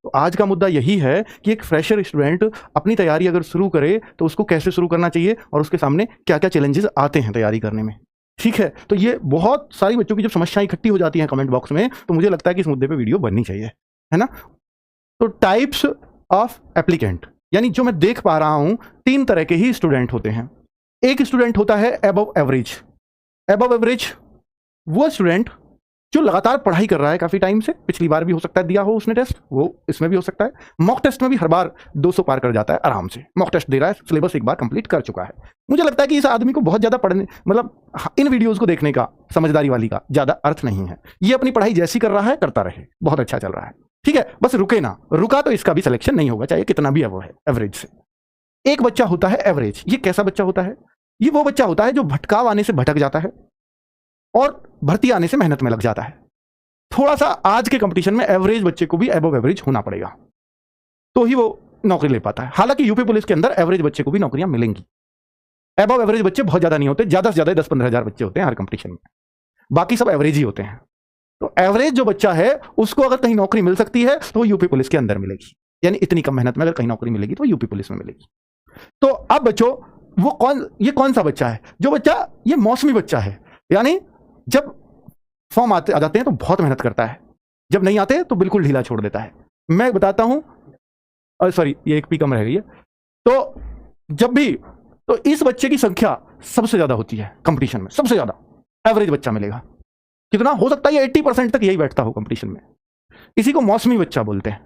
तो आज का मुद्दा यही है कि एक फ्रेशर स्टूडेंट अपनी तैयारी अगर शुरू करे तो उसको कैसे शुरू करना चाहिए और उसके सामने क्या क्या चैलेंजेस आते हैं तैयारी करने में। ठीक है, तो ये बहुत सारी बच्चों की जब समस्याएं इकट्ठी हो जाती हैं कमेंट बॉक्स में, तो मुझे लगता है कि इस मुद्दे पे वीडियो बननी चाहिए, है ना। तो टाइप्स ऑफ एप्लीकेंट, यानी जो मैं देख पा रहा हूं 3 तरह के ही स्टूडेंट होते हैं। एक स्टूडेंट होता है अबव एवरेज। अबव एवरेज वो स्टूडेंट जो लगातार पढ़ाई कर रहा है काफी टाइम से, पिछली बार भी हो सकता है दिया हो उसने टेस्ट, वो इसमें भी हो सकता है, मॉक टेस्ट में भी हर बार 200 पार कर जाता है आराम से, मॉक टेस्ट दे रहा है, सिलेबस एक बार कंप्लीट कर चुका है। मुझे लगता है कि इस आदमी को बहुत ज्यादा पढ़ने, मतलब इन वीडियोस को देखने का, समझदारी वाली का ज्यादा अर्थ नहीं है। ये अपनी पढ़ाई जैसी कर रहा है करता रहे, बहुत अच्छा चल रहा है, ठीक है, बस रुके ना, रुका तो इसका भी सिलेक्शन नहीं होगा चाहे कितना भी अबव है एवरेज से। एक बच्चा होता है एवरेज। ये कैसा बच्चा होता है? ये वो बच्चा होता है जो भटकाव आने से भटक जाता है और भर्ती आने से मेहनत में लग जाता है। थोड़ा सा आज के कंपटीशन में एवरेज बच्चे को भी अबव एवरेज होना पड़ेगा तो ही वो नौकरी ले पाता है। हालांकि यूपी पुलिस के अंदर एवरेज बच्चे को भी नौकरियां मिलेंगी। अबव एवरेज बच्चे बहुत ज्यादा नहीं होते, ज्यादा से ज्यादा 10-15 हजार बच्चे होते हैं हर कंपटीशन में, बाकी सब एवरेज ही होते हैं। तो एवरेज जो बच्चा है उसको अगर कहीं नौकरी मिल सकती है तो वो यूपी पुलिस के अंदर मिलेगी, यानी इतनी कम मेहनत में अगर कहीं नौकरी मिलेगी तो यूपी पुलिस में मिलेगी। तो अब बच्चों ये कौन सा बच्चा है? जो बच्चा ये मौसमी बच्चा है, यानी जब फॉर्म आ जाते हैं तो बहुत मेहनत करता है, जब नहीं आते तो बिल्कुल ढीला छोड़ देता है। मैं बताता हूं, सॉरी ये एक पी कम रह गई है। तो जब भी, तो इस बच्चे की संख्या सबसे ज्यादा होती है कंपटीशन में, सबसे ज्यादा एवरेज बच्चा मिलेगा। कितना हो सकता है? ये 80% तक यही बैठता हो कंपटीशन में। इसी को मौसमी बच्चा बोलते हैं,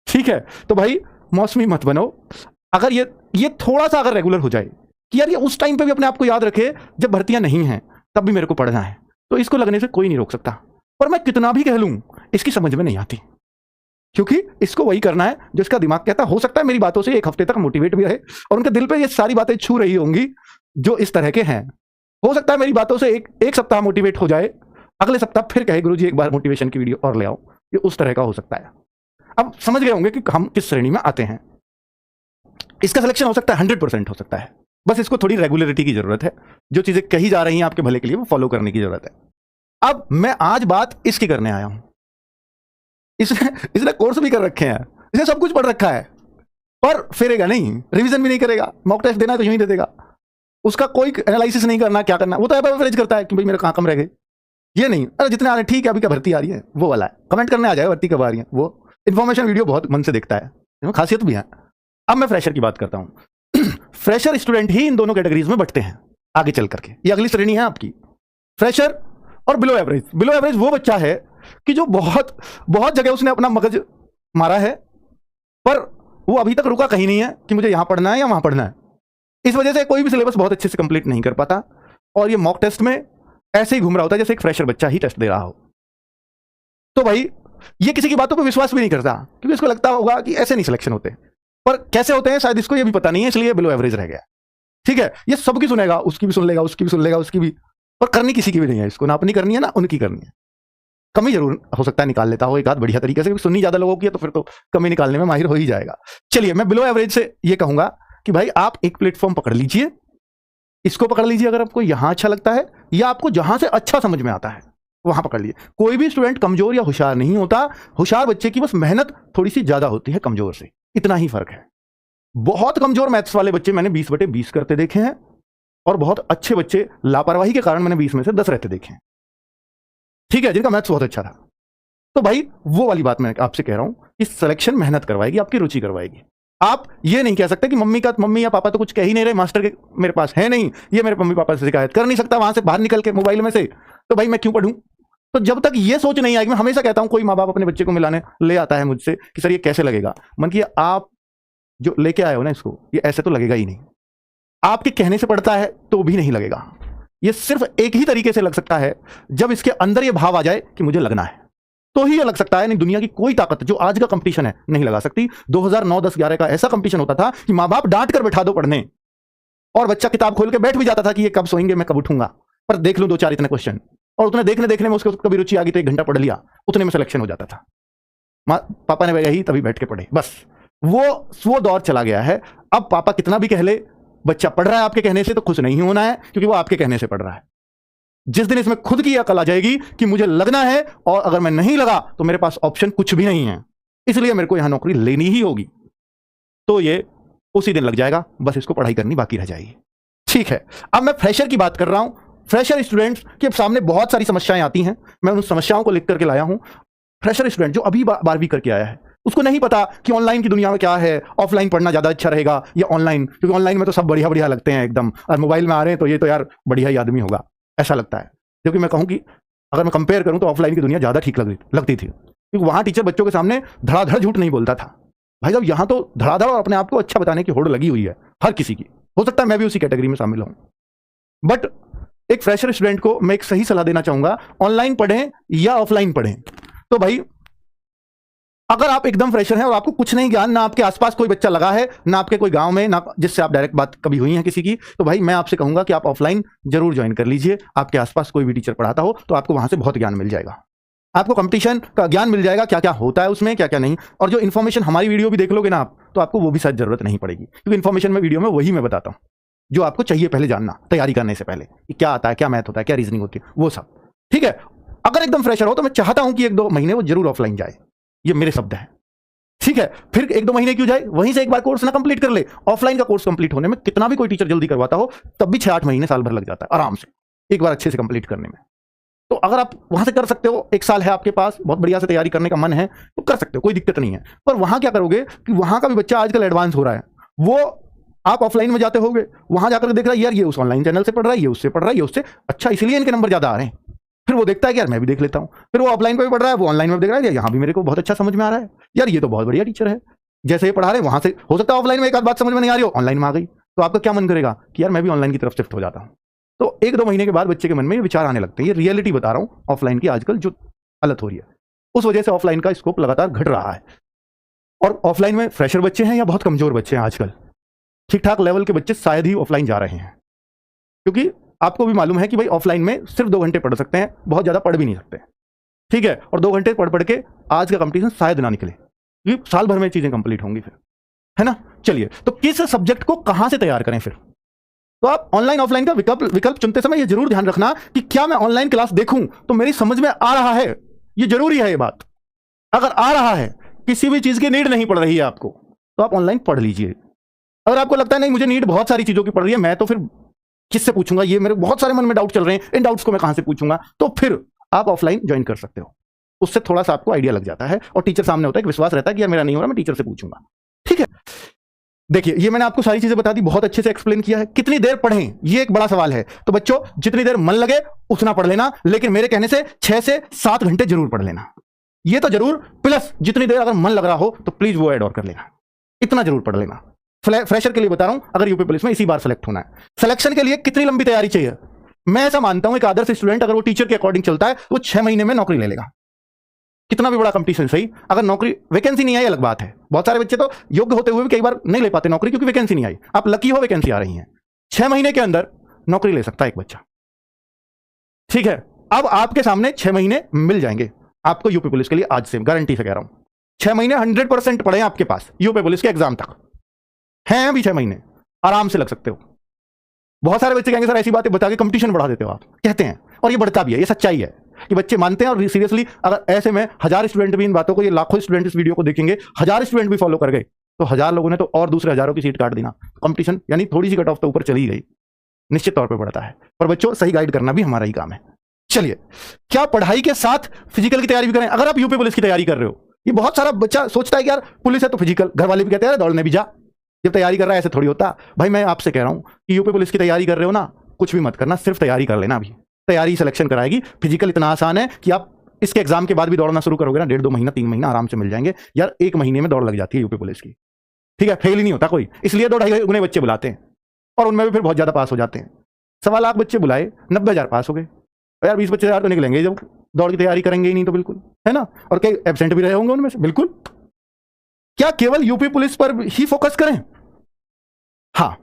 ठीक है। तो भाई मौसमी मत बनो। अगर ये थोड़ा सा अगर रेगुलर हो जाए कि यार ये उस टाइम पे भी अपने आप को याद रखे जब भर्तियां नहीं हैं तब भी मेरे को पढ़ना है, तो इसको लगने से कोई नहीं रोक सकता। पर मैं कितना भी कह लूं इसकी समझ में नहीं आती, क्योंकि इसको वही करना है जो इसका दिमाग कहता है। हो सकता है मेरी बातों से 1 हफ्ते तक मोटिवेट भी रहे और उनके दिल पे ये सारी बातें छू रही होंगी जो इस तरह के हैं। हो सकता है मेरी बातों से एक सप्ताह मोटिवेट हो जाए, अगले सप्ताह फिर कहे गुरुजी एक बार मोटिवेशन की वीडियो और ले आओ। ये उस तरह का हो सकता है। अब समझ गए होंगे कि हम किस श्रेणी में आते हैं। इसका सिलेक्शन हो सकता है 100% हो सकता है, बस इसको थोड़ी रेगुलरिटी की जरूरत है। जो चीजें कही जा रही हैं आपके भले के लिए वो फॉलो करने की जरूरत है। अब मैं आज बात इसकी करने आया हूं। इसने कोर्स भी कर रखे हैं, इसने सब कुछ पढ़ रखा है, पर फेरेगा नहीं, रिवीजन भी नहीं करेगा, मॉक टेस्ट देना तो यूं ही दे देगा, उसका कोई एनालिसिस नहीं करना क्या करना। वो तो एवरेज करता है कि भाई मेरे कहां कम रह गए, ये नहीं, अरे जितने आ रहे ठीक है, अभी क्या भर्ती आ रही है वो वाला है, कमेंट करने आ जाएगा भर्ती कब आ रही है। वो इन्फॉर्मेशन वीडियो बहुत मन से देखता है, खासियत भी है। अब मैं फ्रेशर की बात करता हूं। फ्रेशर स्टूडेंट ही इन दोनों कैटेगरीज में बंटते हैं आगे चल करके। ये अगली श्रेणी है आपकी, फ्रेशर और बिलो एवरेज। बिलो एवरेज वो बच्चा है कि जो बहुत बहुत जगह उसने अपना मगज मारा है, पर वो अभी तक रुका कहीं नहीं है कि मुझे यहां पढ़ना है या वहां पढ़ना है। इस वजह से कोई भी सिलेबस बहुत अच्छे से कंप्लीट नहीं कर पाता और ये मॉक टेस्ट में ऐसे ही घूम रहा होता है जैसे एक फ्रेशर बच्चा ही टेस्ट दे रहा हो। तो भाई ये किसी की बातों पर विश्वास भी नहीं करता, क्योंकि इसको लगता होगा कि ऐसे नहीं सिलेक्शन होते, पर कैसे होते हैं शायद इसको ये भी पता नहीं है, इसलिए बिलो एवरेज रह गया। ठीक है, ये सबकी सुनेगा, उसकी भी सुन लेगा, उसकी भी सुन लेगा, उसकी भी, पर करनी किसी की भी नहीं है इसको, ना अपनी करनी है ना उनकी करनी है। कमी जरूर हो सकता है निकाल लेता हो एक आध बढ़िया तरीके से, सुननी ज्यादा लोगों की है तो फिर तो कमी निकालने में माहिर हो ही जाएगा। चलिए मैं बिलो एवरेज से ये कहूंगा कि भाई आप एक प्लेटफॉर्म पकड़ लीजिए, इसको पकड़ लीजिए अगर आपको यहां अच्छा लगता है या आपको जहां से अच्छा समझ में आता है वहां पकड़ लीजिए। कोई भी स्टूडेंट कमजोर या होशियार नहीं होता, होशियार बच्चे की बस मेहनत थोड़ी सी ज्यादा होती है कमजोर से, इतना ही फर्क है। बहुत कमजोर मैथ्स वाले बच्चे मैंने 20/20 करते देखे हैं और बहुत अच्छे बच्चे लापरवाही के कारण मैंने 20 में से 10 रहते देखे हैं, ठीक है, जिनका मैथ्स बहुत अच्छा था। तो भाई वो वाली बात मैं आपसे कह रहा हूं कि सिलेक्शन मेहनत करवाएगी, आपकी रुचि करवाएगी। आप ये नहीं कह सकते कि मम्मी या पापा तो कुछ कह ही नहीं रहे, मास्टर के मेरे पास है नहीं, ये मेरे मम्मी पापा से शिकायत कर नहीं सकता वहां से बाहर निकल के मोबाइल में से, तो भाई मैं क्यों पढ़ूं। तो जब तक ये सोच नहीं आएगी, मैं हमेशा कहता हूं कोई माँ बाप अपने बच्चे को मिलाने ले आता है मुझसे कि सर ये कैसे लगेगा, मन की आप जो लेके आए हो ना इसको, ये ऐसे तो लगेगा ही नहीं, आपके कहने से पढ़ता है तो भी नहीं लगेगा। ये सिर्फ एक ही तरीके से लग सकता है जब इसके अंदर ये भाव आ जाए कि मुझे लगना है, तो ही ये लग सकता है। नहीं, दुनिया की कोई ताकत जो आज का कंपटीशन है नहीं लगा सकती। 2009, 10, 11 का ऐसा कंपटीशन होता था कि माँ बाप डांट कर बैठा दो पढ़ने और बच्चा किताब खोल के बैठ भी जाता था कि ये कब सोएंगे, मैं कब उठूंगा, पर देख लूं 2-4 इतने क्वेश्चन, और उतने देखने में उसको कभी रुचि आ गई तो 1 घंटा पढ़ लिया, उतने में सिलेक्शन हो जाता था। पापा ने यही तभी बैठ के पढ़े, बस वो दौर चला गया है। अब पापा कितना भी कह ले, बच्चा पढ़ रहा है आपके कहने से तो खुश नहीं होना है, क्योंकि वो आपके कहने से पढ़ रहा है। जिस दिन इसमें खुद की अकल आ जाएगी कि मुझे लगना है और अगर मैं नहीं लगा तो मेरे पास ऑप्शन कुछ भी नहीं है, इसलिए मेरे को यहां नौकरी लेनी ही होगी। तो ये उसी दिन लग जाएगा, बस इसको पढ़ाई करनी बाकी रह जाएगी। ठीक है, अब मैं फ्रेशर की बात कर रहा हूं। फ्रेशर स्टूडेंट्स के सामने बहुत सारी समस्याएं आती हैं, मैं उन समस्याओं को लिख करके लाया हूं। फ्रेशर स्टूडेंट जो अभी 12वीं करके आया है, उसको नहीं पता कि ऑनलाइन की दुनिया में क्या है, ऑफलाइन पढ़ना ज्यादा अच्छा रहेगा या ऑनलाइन, क्योंकि ऑनलाइन में तो सब बढ़िया बढ़िया लगते हैं एकदम, और मोबाइल में आ रहे हैं तो ये तो यार बढ़िया ही आदमी होगा, ऐसा लगता है। क्योंकि मैं कहूं कि अगर मैं कंपेयर करूं तो ऑफलाइन की दुनिया ज्यादा ठीक लगती थी, क्योंकि वहां टीचर बच्चों के सामने धड़ाधड़ झूठ नहीं बोलता था। भाई साहब यहां तो धड़ाधड़ और अपने आप को अच्छा बताने की होड़ लगी हुई है हर किसी की। हो सकता है मैं भी उसी कैटेगरी में शामिल हूं, बट एक फ्रेशर स्टूडेंट को मैं एक सही सलाह देना चाहूंगा, ऑनलाइन पढ़ें या ऑफलाइन पढ़ें। तो भाई अगर आप एकदम फ्रेशर हैं और आपको कुछ नहीं ज्ञान, ना आपके आसपास कोई बच्चा लगा है, ना आपके कोई गांव में, ना जिससे आप डायरेक्ट बात कभी हुई है किसी की, तो भाई मैं आपसे कहूंगा कि आप ऑफलाइन जरूर ज्वाइन कर लीजिए। आपके आसपास कोई भी टीचर पढ़ाता हो तो आपको वहां से बहुत ज्ञान मिल जाएगा, आपको कंपटीशन का ज्ञान मिल जाएगा, क्या क्या होता है उसमें, क्या क्या नहीं। और जो इन्फॉर्मेशन हमारी वीडियो भी देख लोगे ना आप, तो आपको वो भी शायद जरूरत नहीं पड़ेगी, क्योंकि इन्फॉर्मेशन में वीडियो में वही मैं बताता हूँ जो आपको चाहिए पहले जानना, तैयारी करने से पहले, कि क्या आता है, क्या मैथ होता है, क्या रीजनिंग होती है, वो सब। ठीक है, अगर एकदम फ्रेशर हो तो मैं चाहता हूं कि 1-2 महीने वो जरूर ऑफलाइन जाए, ये मेरे शब्द हैं। ठीक है, फिर 1-2 महीने क्यों जाए, वहीं से एक बार कोर्स ना कंप्लीट कर ले। ऑफलाइन का कोर्स कंप्लीट होने में कितना भी कोई टीचर जल्दी करवाता हो, तब भी 6-8 महीने, साल भर लग जाता है आराम से, एक बार अच्छे से कंप्लीट करने में। तो अगर आप वहां से कर सकते हो, 1 साल है आपके पास, बहुत बढ़िया से तैयारी करने का मन है, तो कर सकते हो, कोई दिक्कत नहीं है। पर वहां क्या करोगे कि वहां का भी बच्चा आजकल एडवांस हो रहा है, वो आप ऑफलाइन में जाते होगे, वहां जाकर देख रहा है यार ये उस ऑनलाइन चैनल से पढ़ रहा है, ये उससे पढ़ रहा है, ये उससे, अच्छा इसलिए इनके नंबर ज्यादा आ रहे हैं। फिर वो देखता है कि यार मैं भी देख लेता हूं, फिर वो ऑफलाइन पे भी पढ़ रहा है, वो ऑनलाइन में भी देख रहा है, यहाँ भी मेरे को बहुत अच्छा समझ में आ रहा है, यार ये तो बहुत बढ़िया टीचर है, जैसे ये पढ़ा रहे हैं वहां से हो सकता है ऑफलाइन में एक आध बात समझ में नहीं आ रही हो, ऑनलाइन में आ गई, तो आपका क्या मन करेगा कि यार मैं भी ऑनलाइन की तरफ शिफ्ट हो जाता हूं। तो 1-2 महीने के बाद बच्चे के मन में ये विचार आने लगते हैं। ये रियलिटी बता रहा हूं ऑफलाइन की आजकल जो हालत हो रही है, उस वजह से ऑफलाइन का स्कोप लगातार घट रहा है। और ऑफलाइन में फ्रेशर बच्चे हैं या बहुत कमजोर बच्चे हैं, आजकल ठीक ठाक लेवल के बच्चे शायद ही ऑफलाइन जा रहे हैं, क्योंकि आपको भी मालूम है कि भाई ऑफलाइन में सिर्फ 2 घंटे पढ़ सकते हैं, बहुत ज्यादा पढ़ भी नहीं सकते। ठीक है, और 2 घंटे पढ़ पढ़ के आज का कंपटीशन शायद ना निकले, क्योंकि साल भर में चीजें कंप्लीट होंगी फिर, है ना। चलिए, तो किस सब्जेक्ट को कहां से तैयार करें फिर? तो आप ऑनलाइन ऑफलाइन का विकल्प चुनते समय ये जरूर ध्यान रखना कि क्या मैं ऑनलाइन क्लास देखूं तो मेरी समझ में आ रहा है, ये जरूरी है ये बात। अगर आ रहा है, किसी भी चीज की नीड नहीं पड़ रही है आपको, तो आप ऑनलाइन पढ़ लीजिए। अगर आपको लगता है नहीं मुझे नीड बहुत सारी चीजों की पड़ रही है, मैं तो फिर किससे पूछूंगा, ये मेरे बहुत सारे मन में डाउट चल रहे हैं, इन डाउट्स को मैं कहां से पूछूंगा, तो फिर आप ऑफलाइन ज्वाइन कर सकते हो। उससे थोड़ा सा आपको आइडिया लग जाता है और टीचर सामने होता है, विश्वास रहता है कि यार मेरा नहीं हो रहा, मैं टीचर से पूछूंगा। ठीक है, देखिए ये मैंने आपको सारी चीजें बता दी, बहुत अच्छे से एक्सप्लेन किया है। कितनी देर पढ़ें ये एक बड़ा सवाल है, तो बच्चों जितनी देर मन लगे उतना पढ़ लेना, लेकिन मेरे कहने से 6 से 7 घंटे जरूर पढ़ लेना, ये तो जरूर। प्लस जितनी देर अगर मन लग रहा हो तो प्लीज वो ऐड और कर लेना, इतना जरूर पढ़ लेना। फ्रेशर के लिए बता रहा हूं, अगर यूपी पुलिस में इसी बार सेलेक्ट होना है, सिलेक्शन के लिए कितनी लंबी तैयारी चाहिए? मैं ऐसा मानता हूं एक आदर्श स्टूडेंट अगर वो टीचर के अकॉर्डिंग चलता है तो 6 महीने में नौकरी ले लेगा। कितना भी बड़ा कंपटीशन सही, अगर नौकरी वैकेंसी नहीं आई अलग बात है, बहुत सारे बच्चे तो योग्य होते हुए भी कई बार नहीं ले पाते नौकरी क्योंकि वैकेंसी नहीं आई। आप लकी हो, वैकेंसी आ रही है, 6 महीने के अंदर नौकरी ले सकता है एक बच्चा। ठीक है, अब आपके सामने 6 महीने मिल जाएंगे आपको यूपी पुलिस के लिए, आज से गारंटी से कह रहा हूं। 6 महीने 100% पड़े आपके पास यूपी पुलिस के एग्जाम तक हैं, अभी 6 महीने आराम से लग सकते हो। बहुत सारे बच्चे कहेंगे सर ऐसी बातें बता के कंपटीशन बढ़ा देते हो आप, कहते हैं, और ये बढ़ता भी है, ये सच्चाई है कि बच्चे मानते हैं। और सीरियसली अगर ऐसे में 1000 स्टूडेंट भी इन बातों को, ये लाखों स्टूडेंट इस वीडियो को देखेंगे, 1000 स्टूडेंट भी फॉलो कर गए तो 1000 लोगों ने तो और दूसरे हजारों की सीट काट दी ना। कंपटीशन यानी थोड़ी सी कट ऑफ तो ऊपर चली गई, निश्चित तौर पर बढ़ता है। पर बच्चों सही गाइड करना भी हमारा ही काम है। चलिए, क्या पढ़ाई के साथ फिजिकल की तैयारी भी करें? अगर आप यूपी पुलिस की तैयारी कर रहे हो, ये बहुत सारा बच्चा सोचता है कि यार पुलिस है तो फिजिकल, घर वाले भी कहते हैं दौड़ने भी जा, जब तैयारी कर रहा है ऐसे थोड़ी होता। भाई मैं आपसे कह रहा हूं कि यूपी पुलिस की तैयारी कर रहे हो ना, कुछ भी मत करना, सिर्फ तैयारी कर लेना। अभी तैयारी सिलेक्शन कराएगी, फिजिकल इतना आसान है कि आप इसके एग्जाम के बाद भी दौड़ना शुरू करोगे ना, 1.5-2 महीना 3 महीना आराम से मिल जाएंगे यार। 1 महीने में दौड़ लग जाती है यूपी पुलिस की। ठीक है, फेल ही नहीं होता कोई, इसलिए 2-2.5 गुने बच्चे बुलाते हैं और उनमें भी फिर बहुत ज्यादा पास हो जाते हैं। 1.25 लाख बच्चे बुलाए, 90,000 पास हो गए यार। 20-25,000 तो निकलेंगे जब दौड़ की तैयारी करेंगे ही नहीं तो, बिल्कुल, है ना। और कई एब्सेंट भी रहे होंगे उनमें से, बिल्कुल। क्या केवल यूपी पुलिस पर ही फोकस करें? हाँ,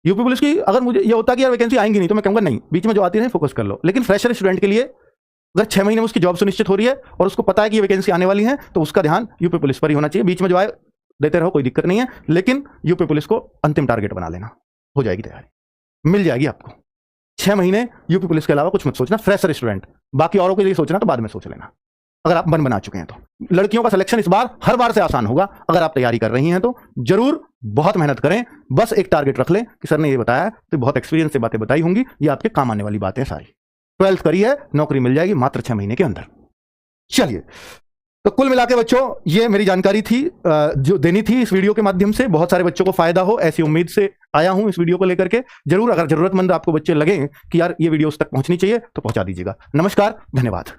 यूपी पुलिस की अगर मुझे ये होता कि यार वैकेंसी आएंगी नहीं तो मैं कहूंगा नहीं, बीच में जो आती है फोकस कर लो। लेकिन फ्रेशर स्टूडेंट के लिए अगर 6 महीने में उसकी जॉब सुनिश्चित हो रही है और उसको पता है कि ये वैकेंसी आने वाली है, तो उसका ध्यान यूपी पुलिस पर ही होना चाहिए। बीच में जो आए देते रहो, कोई दिक्कत नहीं है, लेकिन यूपी पुलिस को अंतिम टारगेट बना लेना, हो जाएगी तैयारी, मिल जाएगी आपको। 6 महीने यूपी पुलिस के अलावा कुछ मत सोचना फ्रेशर स्टूडेंट, बाकी औरों के लिए सोचना तो बाद में सोच लेना। अगर आप मन बना चुके हैं तो। लड़कियों का सिलेक्शन इस बार हर बार से आसान होगा अगर आप तैयारी कर रही हैं तो। जरूर बहुत मेहनत करें, बस एक टारगेट रख लें कि सर ने ये बताया, तो बहुत एक्सपीरियंस से बातें बताई होंगी, ये आपके काम आने वाली बातें सारी। 12th करी है, नौकरी मिल जाएगी मात्र 6 महीने के अंदर। चलिए, तो कुल मिला के बच्चों ये मेरी जानकारी थी जो देनी थी इस वीडियो के माध्यम से। बहुत सारे बच्चों को फायदा हो ऐसी उम्मीद से आया हूं इस वीडियो को लेकर के। जरूर अगर जरूरतमंद आपको बच्चे लगे कि यार ये वीडियो उस तक पहुंचनी चाहिए तो पहुंचा दीजिएगा। नमस्कार, धन्यवाद।